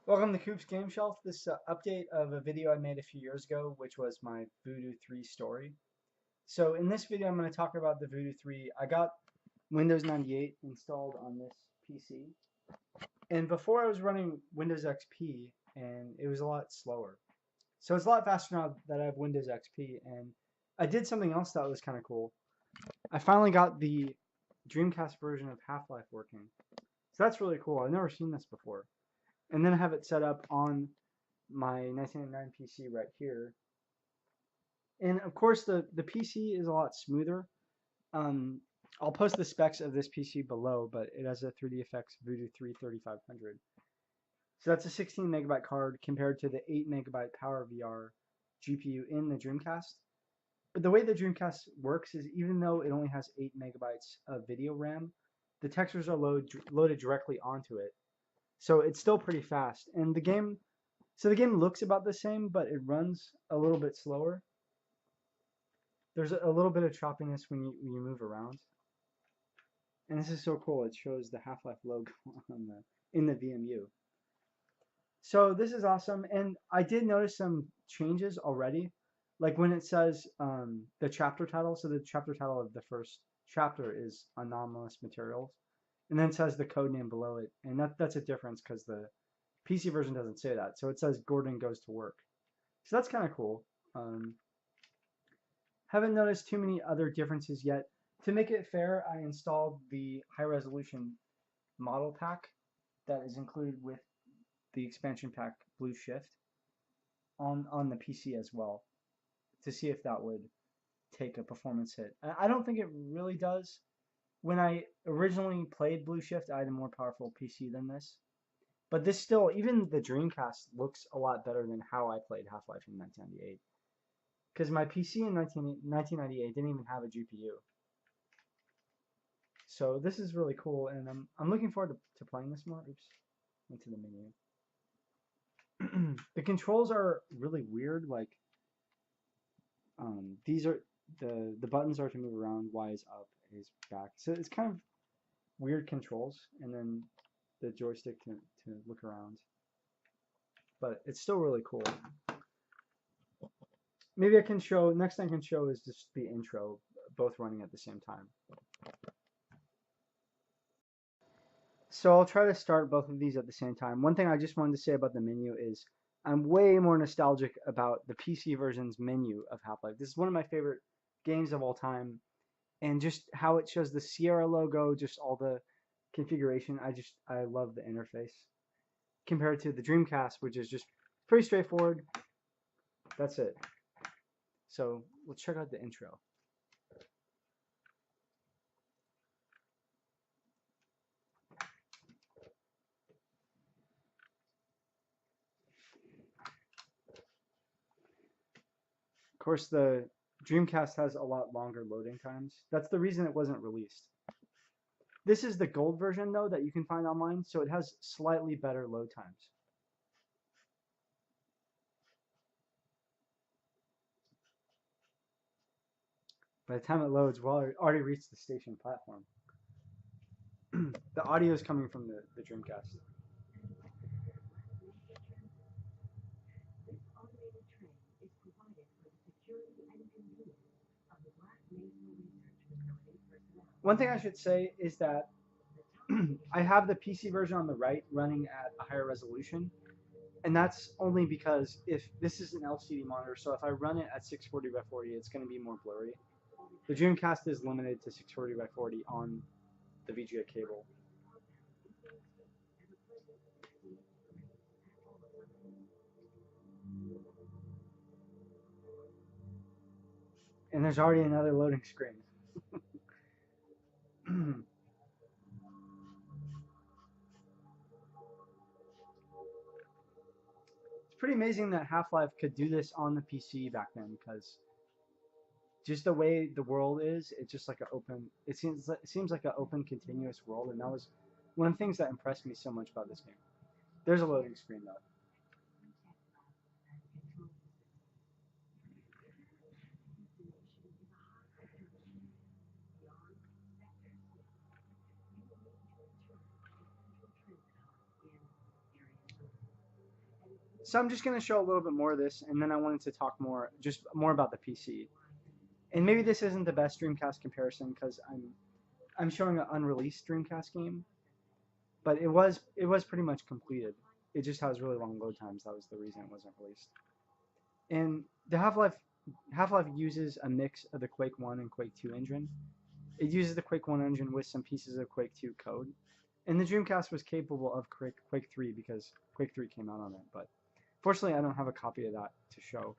Welcome to Coop's Game Shelf. This is an update of a video I made a few years ago, which was my Voodoo3 story. So in this video, I'm going to talk about the Voodoo3. I got Windows 98 installed on this PC. And before I was running Windows XP, and it was a lot slower. So it's a lot faster now that I have Windows XP. And I did something else that was kind of cool. I finally got the Dreamcast version of Half-Life working. So that's really cool. I've never seen this before. And then I have it set up on my 1999 PC right here. And of course the PC is a lot smoother. I'll post the specs of this PC below, but it has a 3DFX Voodoo3 3500. So that's a 16 megabyte card compared to the 8 megabyte PowerVR GPU in the Dreamcast. But the way the Dreamcast works is even though it only has 8 megabytes of video RAM, the textures are loaded directly onto it. So it's still pretty fast, and the game looks about the same, but it runs a little bit slower. There's a little bit of choppiness when you move around, and this is so cool. It shows the Half-Life logo on in the VMU. So this is awesome, and I did notice some changes already, like when it says the chapter title. So the chapter title of the first chapter is Anomalous Materials. And then it says the code name below it, and that's a difference because the PC version doesn't say that. So it says Gordon Goes to Work. So that's kind of cool. Haven't noticed too many other differences yet. To make it fair, I installed the high-resolution model pack that is included with the expansion pack Blue Shift on the PC as well to see if that would take a performance hit. I don't think it really does. When I originally played Blue Shift, I had a more powerful PC than this. But this still, even the Dreamcast looks a lot better than how I played Half-Life in 1998. Because my PC in 1998 didn't even have a GPU. So this is really cool, and I'm looking forward to playing this more. Oops, into the menu. The controls are really weird. Like, these are the buttons are to move around. Y is up. Is back. So it's kind of weird controls, and then the joystick to look around. But it's still really cool. Maybe I can show, next thing I can show is just the intro, both running at the same time. So I'll try to start both of these at the same time. One thing I just wanted to say about the menu is I'm way more nostalgic about the PC version's menu of Half-Life. This is one of my favorite games of all time. And just how it shows the Sierra logo, just all the configuration, I love the interface. Compared to the Dreamcast, which is just pretty straightforward. That's it. So let's check out the intro. Of course, the Dreamcast has a lot longer loading times. That's the reason it wasn't released. This is the gold version, though, that you can find online, so it has slightly better load times. By the time it loads, we'll already reached the station platform. The audio is coming from the Dreamcast. One thing I should say is that I have the PC version on the right running at a higher resolution, and that's only because if this is an LCD monitor, so if I run it at 640 by 40, it's going to be more blurry. The Dreamcast is limited to 640 by 40 on the VGA cable. And there's already another loading screen. It's pretty amazing that Half-Life could do this on the PC back then, because just the way the world is, it's just like an open. It seems like an open, continuous world, and that was one of the things that impressed me so much about this game. There's a loading screen though. So I'm just going to show a little bit more of this, and then I wanted to talk just more about the PC. And maybe this isn't the best Dreamcast comparison because I'm showing an unreleased Dreamcast game, but it was pretty much completed. It just has really long load times. That was the reason it wasn't released. And the Half-Life uses a mix of the Quake 1 and Quake 2 engine. It uses the Quake 1 engine with some pieces of Quake 2 code. And the Dreamcast was capable of Quake 3 because Quake 3 came out on it, but fortunately I don't have a copy of that to show.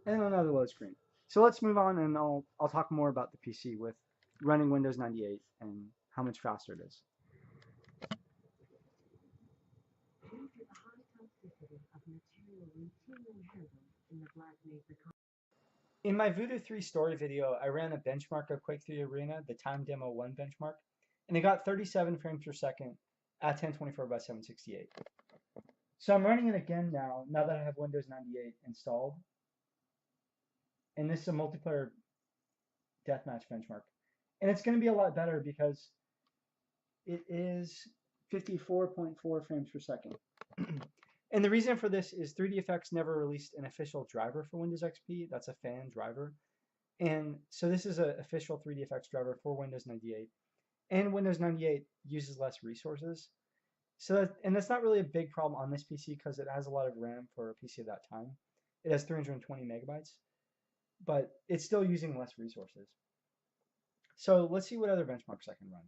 And another load screen. So let's move on, and I'll talk more about the PC with running Windows 98 and how much faster it is. In my Voodoo3 story video, I ran a benchmark of Quake 3 Arena, the time demo 1 benchmark, and it got 37 frames per second at 1024 by 768. So I'm running it again now that I have Windows 98 installed. And this is a multiplayer deathmatch benchmark. And it's going to be a lot better because it is 54.4 frames per second. And the reason for this is 3dfx never released an official driver for Windows XP. That's a fan driver. And so this is an official 3dfx driver for Windows 98. And Windows 98 uses less resources. And that's not really a big problem on this PC because it has a lot of RAM for a PC of that time. It has 320 megabytes, but it's still using less resources. So let's see what other benchmarks I can run.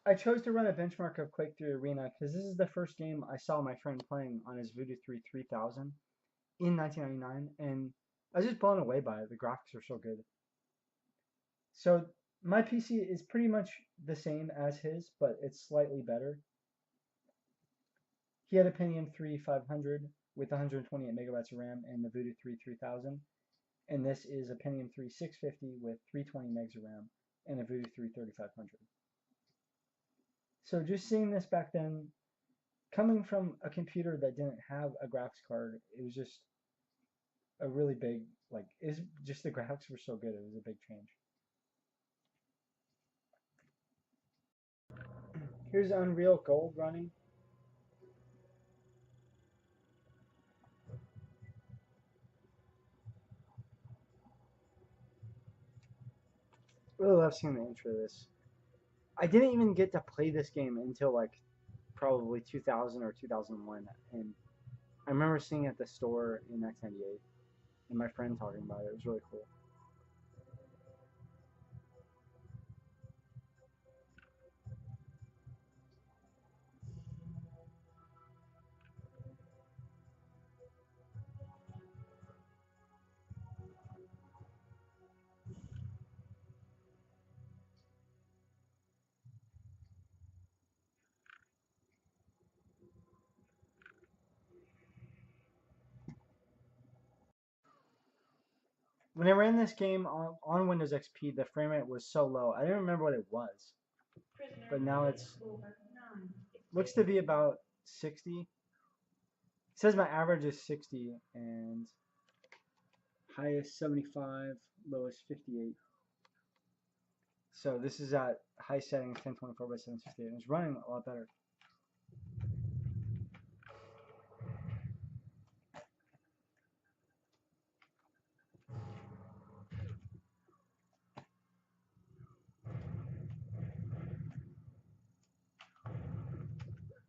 I chose to run a benchmark of Quake 3 Arena because this is the first game I saw my friend playing on his Voodoo3 3000 in 1999, and I was just blown away by it. The graphics are so good. So my PC is pretty much the same as his, but it's slightly better. He had a Pentium III 500 with 128 megabytes of RAM and the Voodoo3 3000, and this is a Pentium III 650 with 320 megs of RAM and a Voodoo3 3500. So just seeing this back then, coming from a computer that didn't have a graphics card, it was just a really big, just the graphics were so good, it was a big change. Here's Unreal Gold running. Really love seeing the intro of this. I didn't even get to play this game until probably 2000 or 2001, and I remember seeing it at the store in 1998 and my friend talking about it. It was really cool. When I ran this game on Windows XP, the frame rate was so low. I didn't remember what it was, but now it's looks to be about 60. It says my average is 60 and highest 75, lowest 58. So this is at high settings 1024 by 768, and it's running a lot better.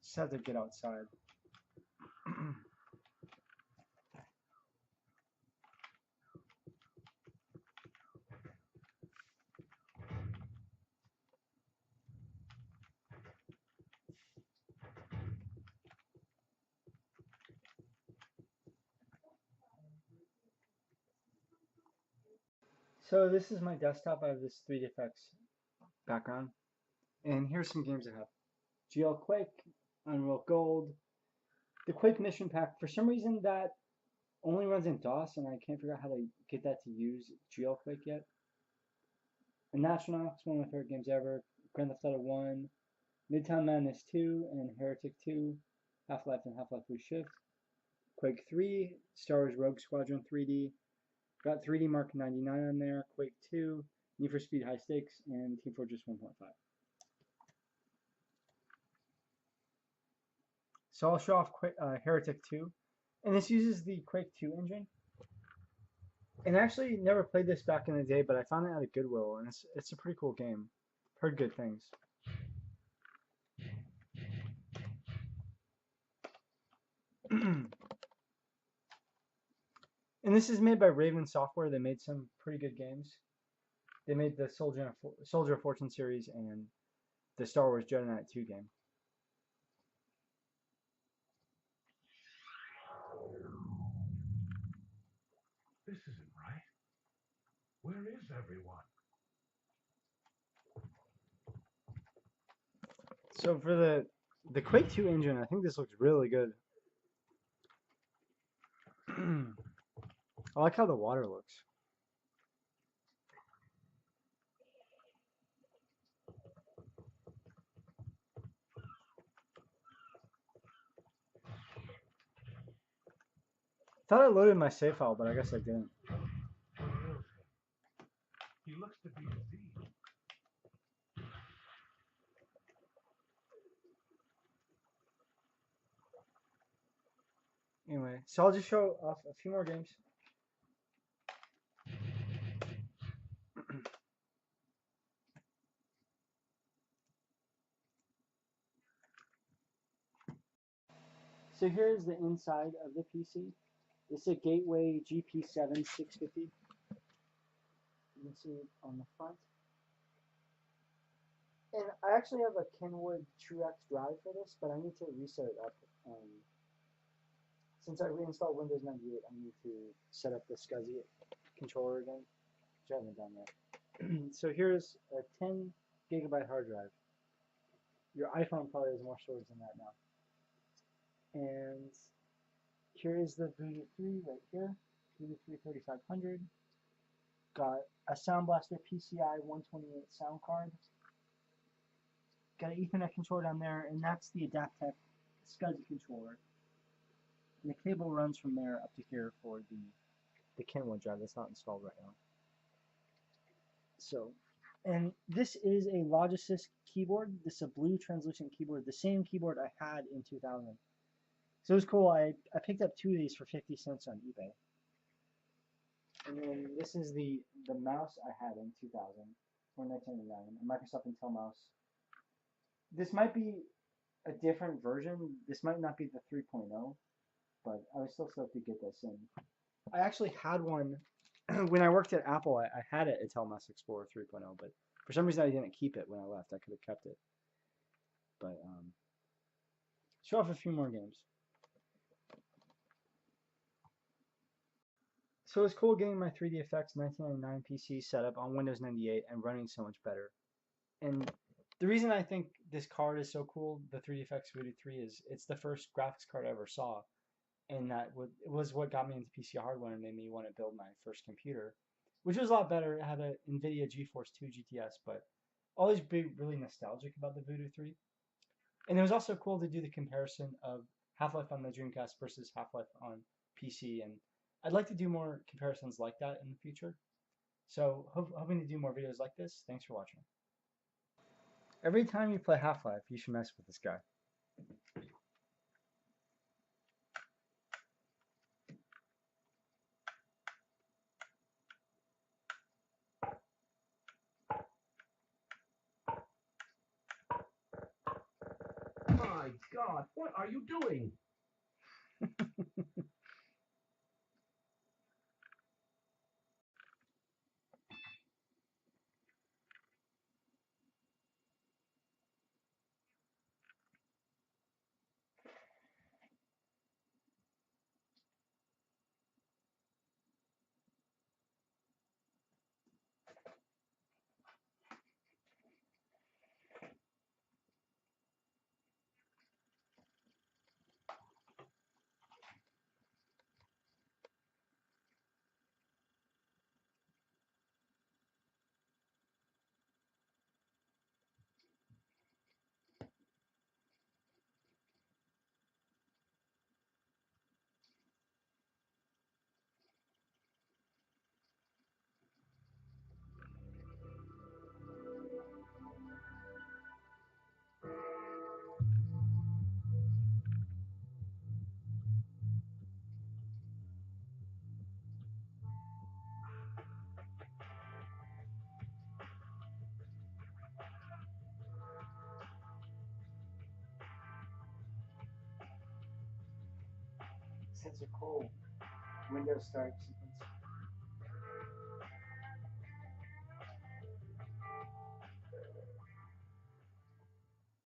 Just have to get outside. So this is my desktop. I have this 3dfx background, and here's some games I have. GL Quake, Unreal Gold, the Quake Mission Pack. For some reason that only runs in DOS, and I can't figure out how to get that to use Quake yet. And Astronauts, one of my favorite games ever. Grand Theft Auto 1, Midtown Madness 2, and Heretic 2, Half-Life and Half-Life Reshift. Quake 3, Star Wars Rogue Squadron 3D. Got 3D Mark 99 on there. Quake 2, Need for Speed High Stakes, and Team Fortress 1.5. So I'll show off Heretic 2. And this uses the Quake 2 engine. And I actually never played this back in the day, but I found it at Goodwill, and it's a pretty cool game. Heard good things. And this is made by Raven Software. They made some pretty good games. They made the Soldier of Fortune series and the Star Wars Jedi Knight 2 game. This isn't right. Where is everyone? So for the Quake 2 engine, I think this looks really good. I like how the water looks. Thought I loaded my save file, but I guess I didn't. He looks to be diseased. Anyway, so I'll just show off a few more games. So here's the inside of the PC. This is a Gateway GP7 650. You can see it on the front. And I actually have a Kenwood TrueX drive for this, but I need to reset it up. Since I reinstalled Windows 98, I need to set up the SCSI controller again, which I haven't done yet. So here's a 10 gigabyte hard drive. Your iPhone probably has more storage than that now. And here is the Voodoo3 right here, Voodoo3 3500. Got a Sound Blaster PCI 128 sound card. Got an Ethernet controller down there, and that's the Adaptec SCSI controller. And the cable runs from there up to here for the Kenwood drive that's not installed right now. So, and this is a Logitech keyboard. This is a blue translucent keyboard, the same keyboard I had in 2000. So it was cool. I picked up 2 of these for 50 cents on eBay. And then this is the mouse I had in 2000 or 1999, a Microsoft Intel mouse. This might be a different version. This might not be the 3.0, but I was still stoked to get this in. I actually had one when I worked at Apple. I had an Intel Mouse Explorer 3.0, but for some reason I didn't keep it when I left. I could have kept it. But show off a few more games. So it was cool getting my 3DFX 1999 PC set up on Windows 98 and running so much better. And the reason I think this card is so cool, the 3DFX Voodoo3, is it's the first graphics card I ever saw. And that was what got me into PC hardware and made me want to build my first computer, which was a lot better. It had an NVIDIA GeForce 2 GTS, but always be really nostalgic about the Voodoo3. And it was also cool to do the comparison of Half-Life on the Dreamcast versus Half-Life on PC, and I'd like to do more comparisons like that in the future. So hoping to do more videos like this. Thanks for watching. Every time you play Half-Life, you should mess with this guy. My God, what are you doing? heads are cold. Windows starts